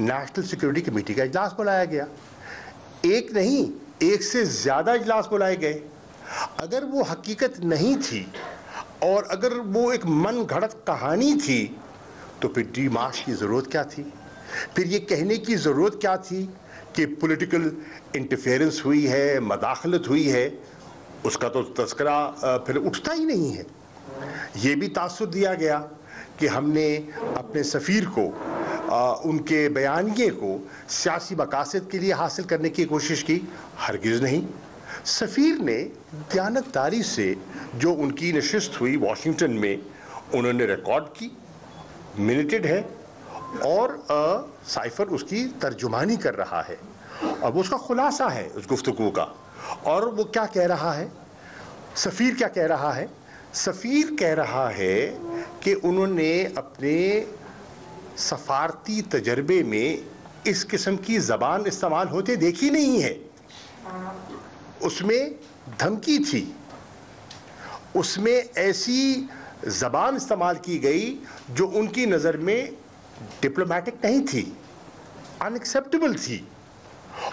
National security committee کا اجلاس بلایا گیا. ایک نہیں, ایک سے زیادہ اجلاس بلائے گئے. اگر وہ حقیقت نہیں تھی اور اگر وہ ایک من گھڑت کہانی تھی تو پھر ڈی مارش کی ضرورت کیا تھی؟ پھر یہ کہنے کی ضرورت کیا تھی کہ پولیٹیکل انٹرفیئرنس ہوئی ہے, مداخلت ہوئی ہے؟ اس کا تو تذکرہ پھر اٹھتا ہی نہیں ہے. یہ بھی تاثر دیا گیا کہ ہم نے اپنے سفیر کو, ان کے بیانیے کو سیاسی مقاصد کے لیے حاصل کرنے کی کوشش کی. ہرگز نہیں. سفیر نے دیانتداری سے جو ان کی نشست ہوئی واشنگٹن میں, انہوں نے ریکارڈ کی, منیٹڈ ہے, اور سائفر اس کی ترجمانی کر رہا ہے. اب اس کا خلاصہ ہے اس گفتگو کا. اور وہ کیا کہہ رہا ہے؟ سفیر کیا کہہ رہا ہے؟ سفیر کہہ رہا ہے کہ انہوں نے اپنے سفارتی تجربے میں اس قسم کی زبان استعمال ہوتے دیکھی نہیں ہے. اس میں دھمکی تھی, اس میں ایسی زبان استعمال کی گئی جو ان کی نظر میں ڈپلومیٹک نہیں تھی, ان ایکسیپٹیبل تھی.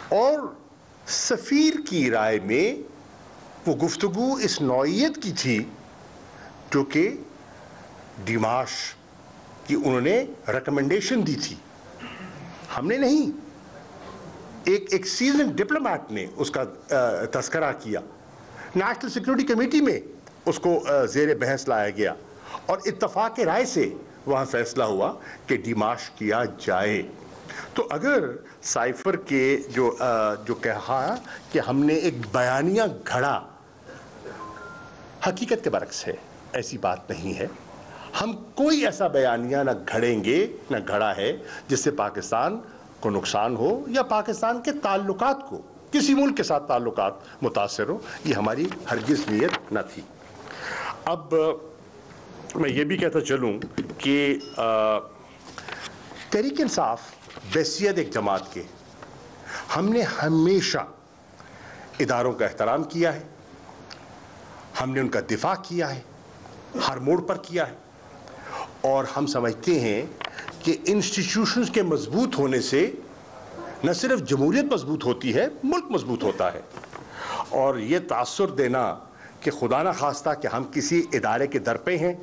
اور سفیر کی رائے میں وہ گفتگو اس نوعیت کی تھی جو کہ ڈی مارش کی انہوں نے ریکمنڈیشن دی تھی. ہم نے نہیں, ایک سیزن ڈپلومیٹ نے اس کا تذکرہ کیا. نیشنل سیکورٹی کمیٹی میں اس کو زیر بحث لایا گیا اور اتفاق رائے سے وہاں فیصلہ ہوا کہ ڈی مارش کیا جائے. تو اگر سائفر کے جو کہا کہ ہم نے ایک بیانیہ گھڑا, حقیقت کے برعکس ہے, ایسی بات نہیں ہے. ہم کوئی ایسا بیانیہ نہ گھڑیں گے, نہ گھڑا ہے جس سے پاکستان کو نقصان ہو یا پاکستان کے تعلقات کو, کسی ملک کے ساتھ تعلقات متاثر ہو. یہ ہماری ہرگز نیت نہ تھی. اب میں یہ بھی کہتا چلوں کہ تحریک انصاف بحیثیت ایک جماعت کے ہم نے ہمیشہ اداروں کا احترام کیا ہے, ہم نے ان کا دفاع کیا ہے, ہر موڑ پر کیا ہے. اور ہم سمجھتے ہیں کہ انسٹیٹیوشنز کے مضبوط ہونے سے نہ صرف جمہوریت مضبوط ہوتی ہے, ملک مضبوط ہوتا ہے. اور یہ تاثر دینا کہ خدا نہ خواستہ کہ ہم کسی ادارے کے در پہ ہیں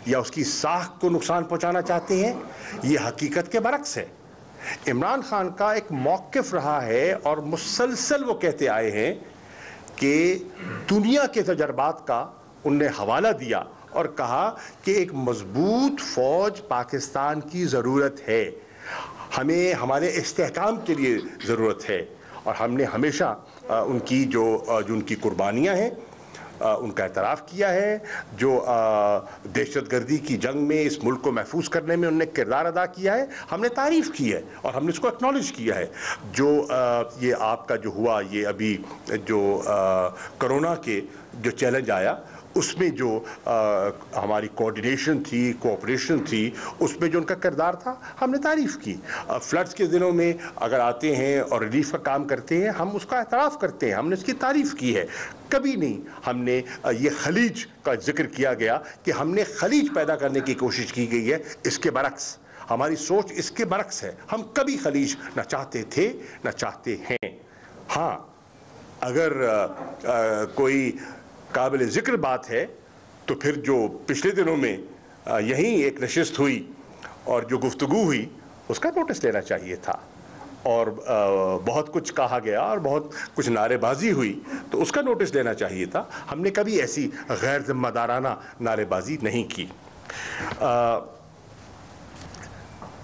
یا اس کی ساکھ کو نقصان پہنچانا چاہتے ہیں, یہ حقیقت کے برعکس ہے. عمران خان کا ایک موقف رہا ہے اور مسلسل وہ کہتے آئے ہیں کہ دنیا کے تجربات کا ان نے حوالہ دیا اور کہا کہ ایک مضبوط فوج پاکستان کی ضرورت ہے, ہمیں ہمارے استحکام کے لیے ضرورت ہے. اور ہم نے ہمیشہ ان کی جو ان کی قربانیاں ہیں ان کا اعتراف کیا ہے, جو دہشت گردی کی جنگ میں اس ملک کو محفوظ کرنے میں انہوں نے کردار ادا کیا ہے, ہم نے تعریف کی ہے اور ہم نے اس کو اکنالج کیا ہے. جو یہ آپ کا جو ہوا, یہ ابھی جو کرونا کے جو چیلنج آیا, اس میں جو ہماری کوآرڈینیشن تھی, کوآپریشن تھی, اس میں جو ان کا کردار تھا ہم نے تعریف کی. فلڈز کے دنوں میں اگر آتے ہیں اور ریلیف کا کام کرتے ہیں, ہم اس کا اعتراف کرتے ہیں, ہم نے اس کی تعریف کی ہے. کبھی نہیں ہم نے یہ خلیج کا ذکر کیا گیا کہ ہم نے خلیج پیدا کرنے کی کوشش کی گئی ہے. اس کے برعکس ہماری سوچ اس کے برعکس ہے. ہم کبھی خلیج نہ چاہتے تھے نہ چاہتے ہیں. ہاں, اگر کوئی قابل ذکر بات ہے تو پھر جو پچھلے دنوں میں یہیں ایک نشست ہوئی اور جو گفتگو ہوئی, اس کا نوٹس لینا چاہیے تھا. اور بہت کچھ کہا گیا اور بہت کچھ نعرے بازی ہوئی, تو اس کا نوٹس لینا چاہیے تھا. ہم نے کبھی ایسی غیر ذمہ دارانہ نعرے بازی نہیں کی.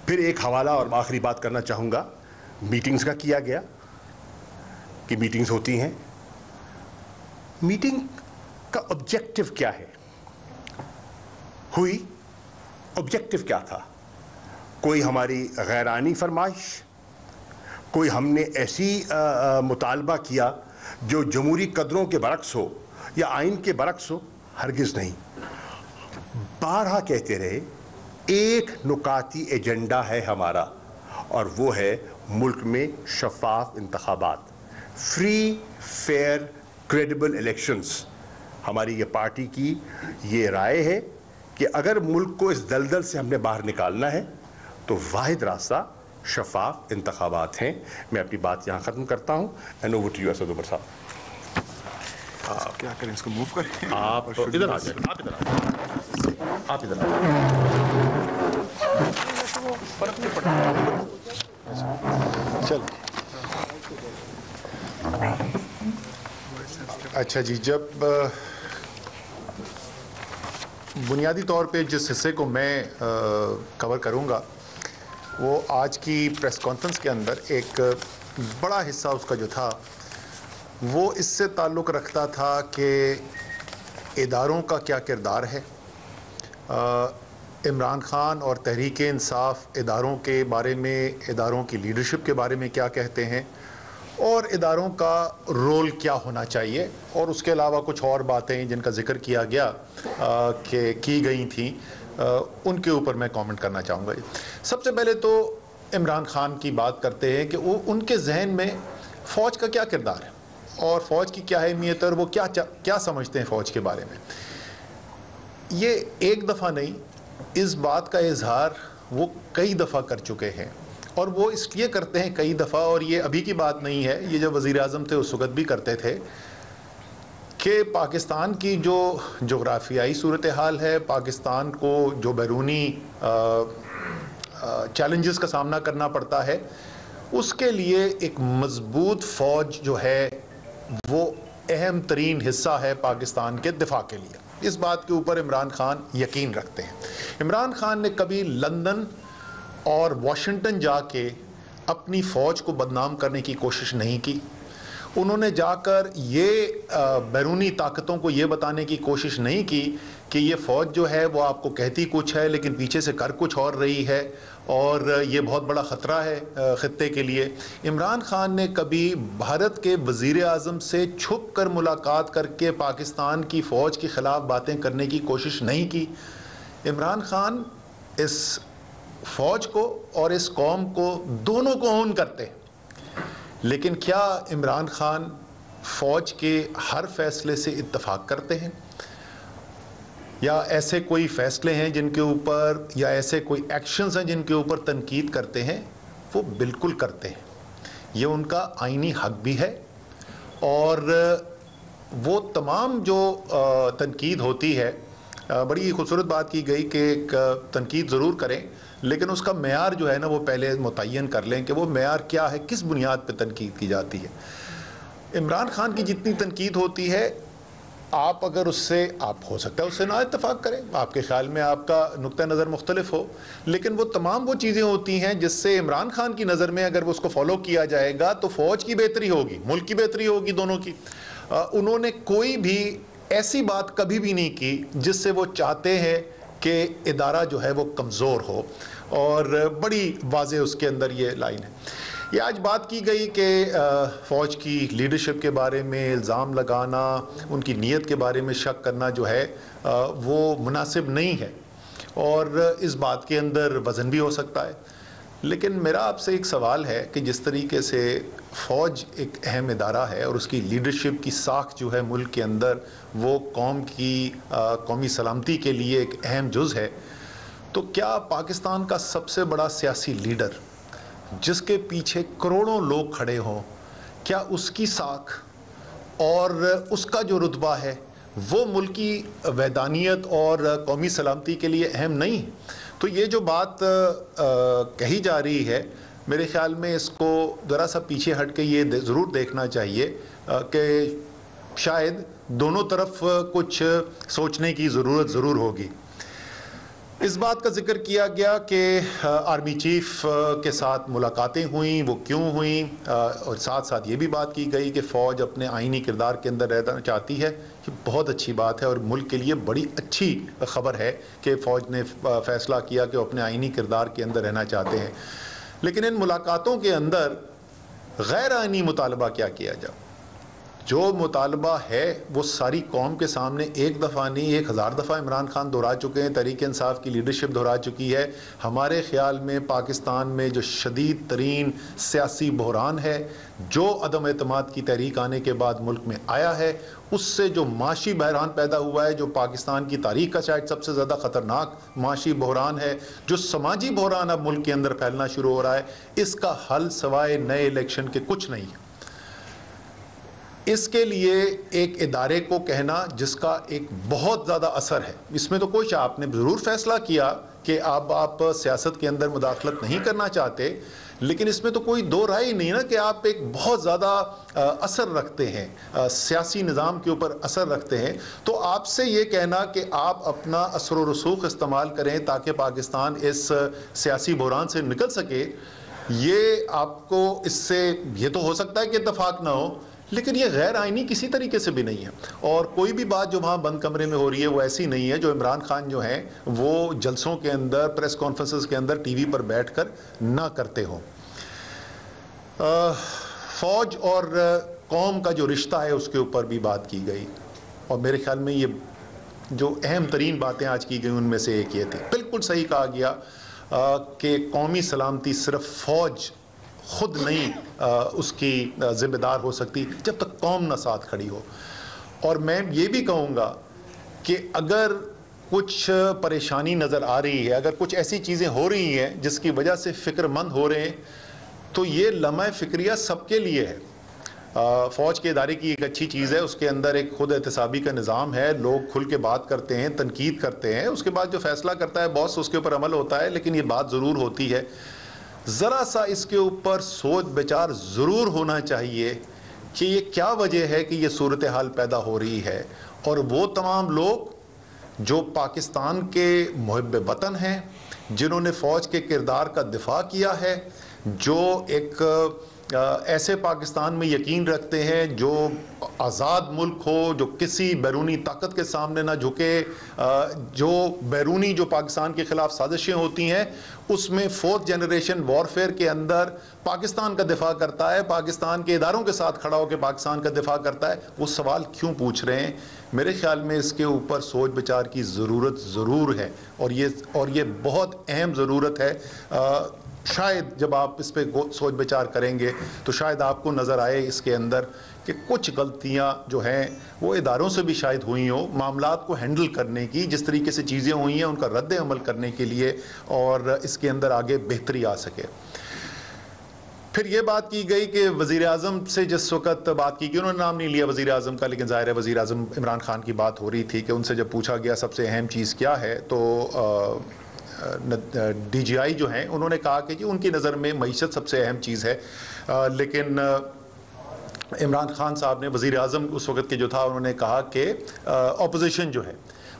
پھر ایک حوالہ اور آخری بات کرنا چاہوں گا, میٹنگز کا کیا گیا کہ میٹنگز ہوتی ہیں. میٹنگ کا آبجیکٹو کیا ہے؟ ہوئی, آبجیکٹو کیا تھا؟ کوئی ہماری غیرانی فرمائش, کوئی ہم نے ایسی مطالبہ کیا جو جمہوری قدروں کے برعکس ہو یا آئین کے برعکس ہو؟ ہرگز نہیں. بارہا کہتے رہے ایک نکاتی ایجنڈا ہے ہمارا, اور وہ ہے ملک میں شفاف انتخابات, فری, فیئر, کریڈیبل الیکشنز. ہماری یہ پارٹی کی یہ رائے ہے کہ اگر ملک کو اس دلدل سے ہم نے باہر نکالنا ہے تو واحد راستہ شفاف انتخابات ہیں. میں اپنی بات یہاں ختم کرتا ہوں. And over to you Asad Umar صاحب. آپ کیا کریں, اس کو موو کریں؟ آپ ادھر آ جائیں, آپ ادھر آ جائیں, آپ ادھر آ جائیں. فرق نہیں پڑتا. چل اچھا جی, جب بنیادی طور پہ جس حصے کو میں کور کروں گا وہ آج کی پریس کانفرنس کے اندر ایک بڑا حصہ اس کا جو تھا وہ اس سے تعلق رکھتا تھا کہ اداروں کا کیا کردار ہے, عمران خان اور تحریک انصاف اداروں کے بارے میں, اداروں کی لیڈرشپ کے بارے میں کیا کہتے ہیں, اور اداروں کا رول کیا ہونا چاہیے, اور اس کے علاوہ کچھ اور باتیں جن کا ذکر کیا گیا کہ کی گئی تھیں, ان کے اوپر میں کامنٹ کرنا چاہوں گا. سب سے پہلے تو عمران خان کی بات کرتے ہیں کہ وہ ان کے ذہن میں فوج کا کیا کردار ہے اور فوج کی کیا اہمیت ہے اور وہ کیا سمجھتے ہیں فوج کے بارے میں. یہ ایک دفعہ نہیں, اس بات کا اظہار وہ کئی دفعہ کر چکے ہیں, اور وہ اس لیے کرتے ہیں کئی دفعہ, اور یہ ابھی کی بات نہیں ہے, یہ جب وزیر اعظم تھے اس وقت بھی کرتے تھے, کہ پاکستان کی جو جغرافیائی صورتحال ہے, پاکستان کو جو بیرونی چیلنجز کا سامنا کرنا پڑتا ہے, اس کے لیے ایک مضبوط فوج جو ہے وہ اہم ترین حصہ ہے پاکستان کے دفاع کے لیے. اس بات کے اوپر عمران خان یقین رکھتے ہیں. عمران خان نے کبھی لندن اور واشنگٹن جا کے اپنی فوج کو بدنام کرنے کی کوشش نہیں کی. انہوں نے جا کر یہ بیرونی طاقتوں کو یہ بتانے کی کوشش نہیں کی کہ یہ فوج جو ہے وہ آپ کو کہتی کچھ ہے لیکن پیچھے سے کر کچھ اور رہی ہے, اور یہ بہت بڑا خطرہ ہے خطے کے لیے. عمران خان نے کبھی بھارت کے وزیر اعظم سے چھپ کر ملاقات کر کے پاکستان کی فوج کے خلاف باتیں کرنے کی کوشش نہیں کی. عمران خان اس فوج کو اور اس قوم کو دونوں کو اون کرتے ہیں, لیکن کیا عمران خان فوج کے ہر فیصلے سے اتفاق کرتے ہیں, یا ایسے کوئی فیصلے ہیں جن کے اوپر, یا ایسے کوئی ایکشنز ہیں جن کے اوپر تنقید کرتے ہیں؟ وہ بالکل کرتے ہیں. یہ ان کا آئینی حق بھی ہے, اور وہ تمام جو تنقید ہوتی ہے, بڑی خوبصورت بات کی گئی کہ ایک تنقید ضرور کریں لیکن اس کا معیار جو ہے نا وہ پہلے متعین کر لیں کہ وہ معیار کیا ہے, کس بنیاد پہ تنقید کی جاتی ہے. عمران خان کی جتنی تنقید ہوتی ہے, آپ اگر اس سے, آپ ہو سکتا ہے اس سے نہ اتفاق کریں, آپ کے خیال میں آپ کا نقطہ نظر مختلف ہو, لیکن وہ تمام وہ چیزیں ہوتی ہیں جس سے عمران خان کی نظر میں اگر وہ اس کو فالو کیا جائے گا تو فوج کی بہتری ہوگی, ملک کی بہتری ہوگی, دونوں کی. انہوں نے کوئی بھی ایسی بات کبھی بھی نہیں کی جس سے وہ چاہتے ہیں کہ ادارہ جو ہے وہ کمزور ہو, اور بڑی واضح اس کے اندر یہ لائن ہے. یہ آج بات کی گئی کہ فوج کی لیڈرشپ کے بارے میں الزام لگانا, ان کی نیت کے بارے میں شک کرنا جو ہے وہ مناسب نہیں ہے, اور اس بات کے اندر وزن بھی ہو سکتا ہے. لیکن میرا آپ سے ایک سوال ہے کہ جس طریقے سے فوج ایک اہم ادارہ ہے اور اس کی لیڈرشپ کی ساکھ جو ہے ملک کے اندر وہ قوم کی قومی سلامتی کے لیے ایک اہم جز ہے, تو کیا پاکستان کا سب سے بڑا سیاسی لیڈر جس کے پیچھے کروڑوں لوگ کھڑے ہوں, کیا اس کی ساکھ اور اس کا جو رتبہ ہے وہ ملکی وحدانیت اور قومی سلامتی کے لیے اہم نہیں؟ تو یہ جو بات کہی جا رہی ہے, میرے خیال میں اس کو ذرا سا پیچھے ہٹ کے یہ ضرور دیکھنا چاہیے کہ شاید دونوں طرف کچھ سوچنے کی ضرورت ضرور ہوگی. اس بات کا ذکر کیا گیا کہ آرمی چیف کے ساتھ ملاقاتیں ہوئیں, وہ کیوں ہوئیں, اور ساتھ ساتھ یہ بھی بات کی گئی کہ فوج اپنے آئینی کردار کے اندر رہنا چاہتی ہے. یہ بہت اچھی بات ہے اور ملک کے لیے بڑی اچھی خبر ہے کہ فوج نے فیصلہ کیا کہ وہ اپنے آئینی کردار کے اندر رہنا چاہتے ہیں. لیکن ان ملاقاتوں کے اندر غیر آئینی مطالبہ کیا کیا جائے, جو مطالبہ ہے وہ ساری قوم کے سامنے ایک دفعہ نہیں 1000 دفعہ عمران خان دہرا چکے ہیں، تحریک انصاف کی لیڈرشپ دہرا چکی ہے۔ ہمارے خیال میں پاکستان میں جو شدید ترین سیاسی بحران ہے، جو عدم اعتماد کی تحریک آنے کے بعد ملک میں آیا ہے، اس سے جو معاشی بحران پیدا ہوا ہے، جو پاکستان کی تاریخ کا شاید سب سے زیادہ خطرناک معاشی بحران ہے، جو سماجی بحران اب ملک کے اندر پھیلنا شروع ہو رہا ہے، اس کا حل سوائے نئے الیکشن کے کچھ نہیں ہے۔ اس کے لیے ایک ادارے کو کہنا جس کا ایک بہت زیادہ اثر ہے، اس میں تو کوئی آپ نے ضرور فیصلہ کیا کہ اب آپ سیاست کے اندر مداخلت نہیں کرنا چاہتے، لیکن اس میں تو کوئی دو رائے نہیں نا کہ آپ ایک بہت زیادہ اثر رکھتے ہیں، سیاسی نظام کے اوپر اثر رکھتے ہیں، تو آپ سے یہ کہنا کہ آپ اپنا اثر و رسوخ استعمال کریں تاکہ پاکستان اس سیاسی بحران سے نکل سکے، یہ آپ کو اس سے یہ تو ہو سکتا ہے کہ اتفاق نہ ہو، لیکن یہ غیر آئینی کسی طریقے سے بھی نہیں ہے۔ اور کوئی بھی بات جو وہاں بند کمرے میں ہو رہی ہے وہ ایسی نہیں ہے جو عمران خان جو ہیں وہ جلسوں کے اندر، پریس کانفرنسز کے اندر ٹی وی پر بیٹھ کر نہ کرتے ہوں۔ فوج اور قوم کا جو رشتہ ہے اس کے اوپر بھی بات کی گئی، اور میرے خیال میں یہ جو اہم ترین باتیں آج کی گئی ان میں سے ایک یہ تھی، بالکل صحیح کہا گیا کہ قومی سلامتی صرف فوج خود نہیں اس کی ذمہ دار ہو سکتی جب تک قوم نہ ساتھ کھڑی ہو۔ اور میں یہ بھی کہوں گا کہ اگر کچھ پریشانی نظر آ رہی ہے، اگر کچھ ایسی چیزیں ہو رہی ہیں جس کی وجہ سے فکر مند ہو رہے ہیں، تو یہ لمحہ فکریہ سب کے لیے ہے۔ فوج کے ادارے کی ایک اچھی چیز ہے، اس کے اندر ایک خود احتسابی کا نظام ہے، لوگ کھل کے بات کرتے ہیں، تنقید کرتے ہیں، اس کے بعد جو فیصلہ کرتا ہے باس اس کے اوپر عمل ہوتا ہے، لیکن یہ بات ضرور ہوتی ہے ذرا سا اس کے اوپر سوچ بچار ضرور ہونا چاہیے کہ یہ کیا وجہ ہے کہ یہ صورتحال پیدا ہو رہی ہے، اور وہ تمام لوگ جو پاکستان کے محب وطن ہیں، جنہوں نے فوج کے کردار کا دفاع کیا ہے، جو ایک ایسے پاکستان میں یقین رکھتے ہیں جو آزاد ملک ہو، جو کسی بیرونی طاقت کے سامنے نہ جھکے، جو بیرونی جو پاکستان کے خلاف سازشیں ہوتی ہیں اس میں 4th جنریشن وارفیئر کے اندر پاکستان کا دفاع کرتا ہے، پاکستان کے اداروں کے ساتھ کھڑا ہو کے پاکستان کا دفاع کرتا ہے، وہ سوال کیوں پوچھ رہے ہیں؟ میرے خیال میں اس کے اوپر سوچ بچار کی ضرورت ضرور ہے، اور یہ بہت اہم ضرورت ہے۔ شاید جب آپ اس پہ سوچ بچار کریں گے تو شاید آپ کو نظر آئے اس کے اندر کہ کچھ غلطیاں جو ہیں وہ اداروں سے بھی شاید ہوئی ہوں، معاملات کو ہینڈل کرنے کی جس طریقے سے چیزیں ہوئی ہیں ان کا رد عمل کرنے کے لیے، اور اس کے اندر آگے بہتری آ سکے۔ پھر یہ بات کی گئی کہ وزیر اعظم سے جس وقت بات کی گئی، انہوں نے نام نہیں لیا وزیر اعظم کا، لیکن ظاہر ہے وزیر اعظم عمران خان کی بات ہو رہی تھی کہ ان سے جب پوچھا گیا سب سے اہم چیز کیا ہے، تو ڈی جی آئی جو ہیں انہوں نے کہا کہ جی ان کی نظر میں معیشت سب سے اہم چیز ہے، لیکن عمران خان صاحب نے، وزیر اعظم اس وقت کے جو تھا، انہوں نے کہا کہ اپوزیشن جو ہے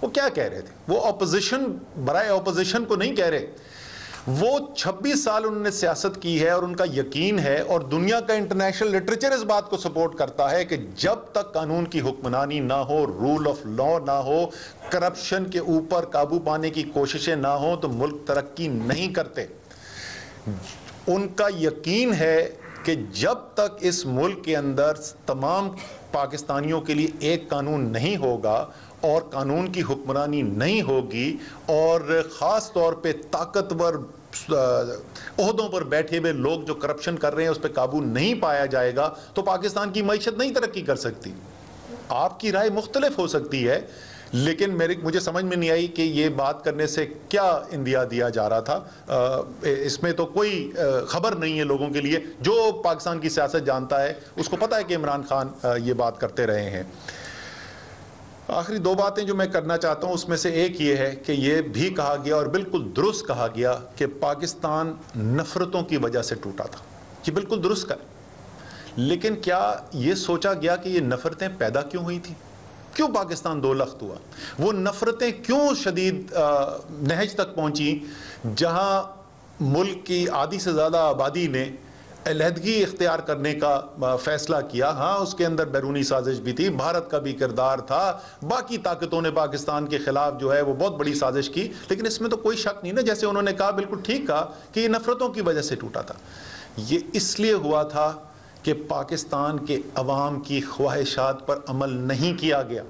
وہ کیا کہہ رہے تھے، وہ اپوزیشن برائے اپوزیشن کو نہیں کہہ رہے، وہ 26 سال انہوں نے سیاست کی ہے اور ان کا یقین ہے، اور دنیا کا انٹرنیشنل لٹریچر اس بات کو سپورٹ کرتا ہے کہ جب تک قانون کی حکمرانی نہ ہو، رول آف لا نہ ہو، کرپشن کے اوپر قابو پانے کی کوششیں نہ ہوں تو ملک ترقی نہیں کرتے۔ ان کا یقین ہے کہ جب تک اس ملک کے اندر تمام پاکستانیوں کے لیے ایک قانون نہیں ہوگا اور قانون کی حکمرانی نہیں ہوگی، اور خاص طور پہ طاقتور عہدوں پر بیٹھے ہوئے لوگ جو کرپشن کر رہے ہیں اس پہ قابو نہیں پایا جائے گا، تو پاکستان کی معیشت نہیں ترقی کر سکتی۔ آپ کی رائے مختلف ہو سکتی ہے، لیکن مجھے سمجھ میں نہیں آئی کہ یہ بات کرنے سے کیا اندیا دیا جا رہا تھا۔ اس میں تو کوئی خبر نہیں ہے لوگوں کے لیے، جو پاکستان کی سیاست جانتا ہے اس کو پتہ ہے کہ عمران خان یہ بات کرتے رہے ہیں۔ آخری دو باتیں جو میں کرنا چاہتا ہوں اس میں سے ایک یہ ہے کہ یہ بھی کہا گیا اور بالکل درست کہا گیا کہ پاکستان نفرتوں کی وجہ سے ٹوٹا تھا، یہ بالکل درست کہا، لیکن کیا یہ سوچا گیا کہ یہ نفرتیں پیدا کیوں ہوئی تھیں؟ کیوں پاکستان دو لخت ہوا؟ وہ نفرتیں کیوں شدید نہج تک پہنچی جہاں ملک کی آدھی سے زیادہ آبادی نے علیحدگی اختیار کرنے کا فیصلہ کیا؟ ہاں اس کے اندر بیرونی سازش بھی تھی، بھارت کا بھی کردار تھا، باقی طاقتوں نے پاکستان کے خلاف جو ہے وہ بہت بڑی سازش کی، لیکن اس میں تو کوئی شک نہیں نا، جیسے انہوں نے کہا بالکل ٹھیک کہا کہ یہ نفرتوں کی وجہ سے ٹوٹا تھا۔ یہ اس لیے ہوا تھا کہ پاکستان کے عوام کی خواہشات پر عمل نہیں کیا گیا،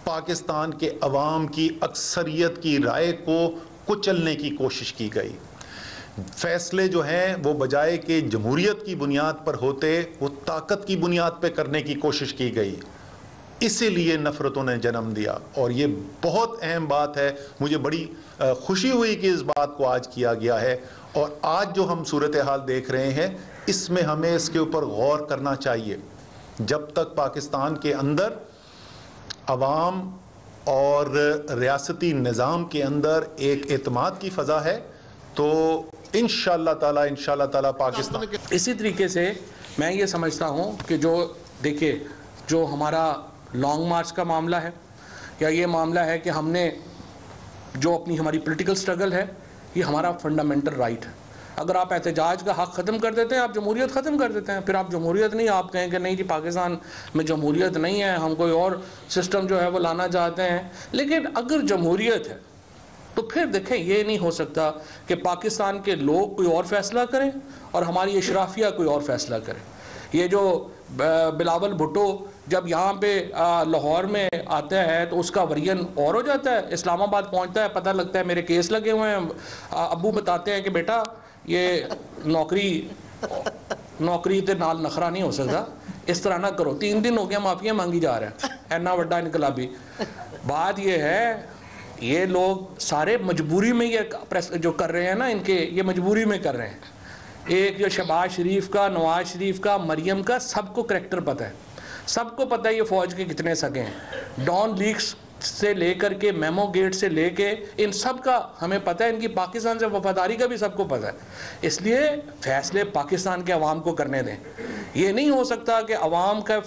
پاکستان کے عوام کی اکثریت کی رائے کو کچلنے کی کوشش کی گئی۔ فیصلے جو ہیں وہ بجائے کہ جمہوریت کی بنیاد پر ہوتے، وہ طاقت کی بنیاد پہ کرنے کی کوشش کی گئی، اسی لیے نفرتوں نے جنم دیا۔ اور یہ بہت اہم بات ہے، مجھے بڑی خوشی ہوئی کہ اس بات کو آج کیا گیا ہے، اور آج جو ہم صورتحال دیکھ رہے ہیں اس میں ہمیں اس کے اوپر غور کرنا چاہیے۔ جب تک پاکستان کے اندر عوام اور ریاستی نظام کے اندر ایک اعتماد کی فضا ہے تو انشاءاللہ تعالی پاکستان اسی طریقے سے میں یہ سمجھتا ہوں کہ جو دیکھیں جو ہمارا لانگ مارچ کا معاملہ ہے یا یہ معاملہ ہے کہ ہم نے جو اپنی ہماری پولیٹیکل سٹرگل ہے، یہ ہمارا فنڈامنٹل رائٹ ہے۔ اگر آپ احتجاج کا حق ختم کر دیتے ہیں، آپ جمہوریت ختم کر دیتے ہیں۔ پھر آپ جمہوریت نہیں، آپ کہیں کہ نہیں جی پاکستان میں جمہوریت نہیں ہے، ہم کوئی اور سسٹم جو ہے وہ لانا چاہتے ہیں۔ لیکن اگر جمہوریت ہے تو پھر دیکھیں یہ نہیں ہو سکتا کہ پاکستان کے لوگ کوئی اور فیصلہ کریں اور ہماری اشرافیہ کوئی اور فیصلہ کرے۔ یہ جو بلاول بھٹو جب یہاں پہ لاہور میں آتا ہے تو اس کا ورژن اور ہو جاتا ہے، اسلام آباد پہنچتا ہے، پتہ لگتا ہے میرے کیس لگے ہوئے ہیں، ابو بتاتے ہیں کہ بیٹا یہ نوکری تے نال نخرا نہیں ہو سکتا، اس طرح نہ کرو۔ 3 دن ہو گیا معافیاں مانگی جا رہے ہیں، اینا وڈا انقلابی۔ بات یہ ہے یہ لوگ سارے مجبوری میں یہ جو کر رہے ہیں نا، ان کے یہ مجبوری میں کر رہے ہیں۔ ایک جو شہباز شریف کا، نواز شریف کا، مریم کا، سب کو کریکٹر پتہ ہے، سب کو پتہ ہے یہ فوج کے کتنے سگے ہیں۔ ڈان لیکس سے لے کر کے میمو گیٹ سے لے کے ان سب کا ہمیں پتہ ہے، ان کی پاکستان سے وفاداری کا بھی سب کو پتہ ہے۔ اس لیے فیصلے پاکستان کے عوام کو کرنے دیں۔ یہ نہیں ہو سکتا کہ عوام کا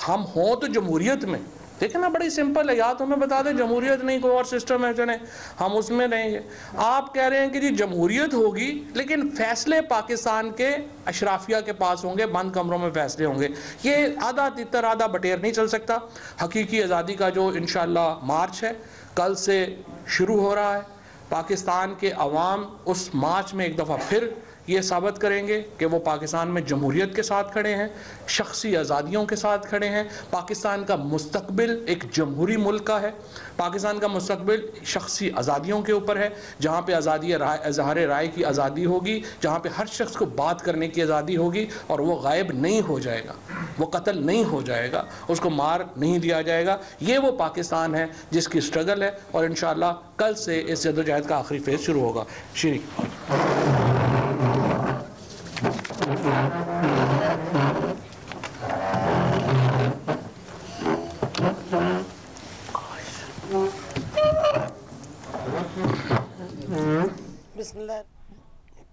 ہم ہوں تو جمہوریت میں، دیکھیں نا بڑی سمپل ہے، یا تو ہمیں بتا دیں جمہوریت نہیں کوئی اور سسٹم ہے چلیں ہم اس میں رہیں گے۔ آپ کہہ رہے ہیں کہ جی جمہوریت ہوگی لیکن فیصلے پاکستان کے اشرافیہ کے پاس ہوں گے، بند کمروں میں فیصلے ہوں گے۔ یہ آدھا تتر آدھا بٹیر نہیں چل سکتا۔ حقیقی آزادی کا جو انشاءاللہ مارچ ہے کل سے شروع ہو رہا ہے، پاکستان کے عوام اس مارچ میں ایک دفعہ پھر یہ ثابت کریں گے کہ وہ پاکستان میں جمہوریت کے ساتھ کھڑے ہیں، شخصی آزادیوں کے ساتھ کھڑے ہیں۔ پاکستان کا مستقبل ایک جمہوری ملک کا ہے، پاکستان کا مستقبل شخصی آزادیوں کے اوپر ہے، جہاں پہ آزادی اظہار رائے کی آزادی ہوگی، جہاں پہ ہر شخص کو بات کرنے کی آزادی ہوگی، اور وہ غائب نہیں ہو جائے گا، وہ قتل نہیں ہو جائے گا، اس کو مار نہیں دیا جائے گا۔ یہ وہ پاکستان ہے جس کی سٹرگل ہے، اور انشاءاللہ کل سے اس جدوجہد کا آخری فیز شروع ہوگا۔ شریک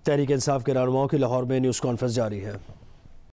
تحریک انصاف کے رہنماؤں کی لاہور میں نیوز کانفرنس جاری ہے۔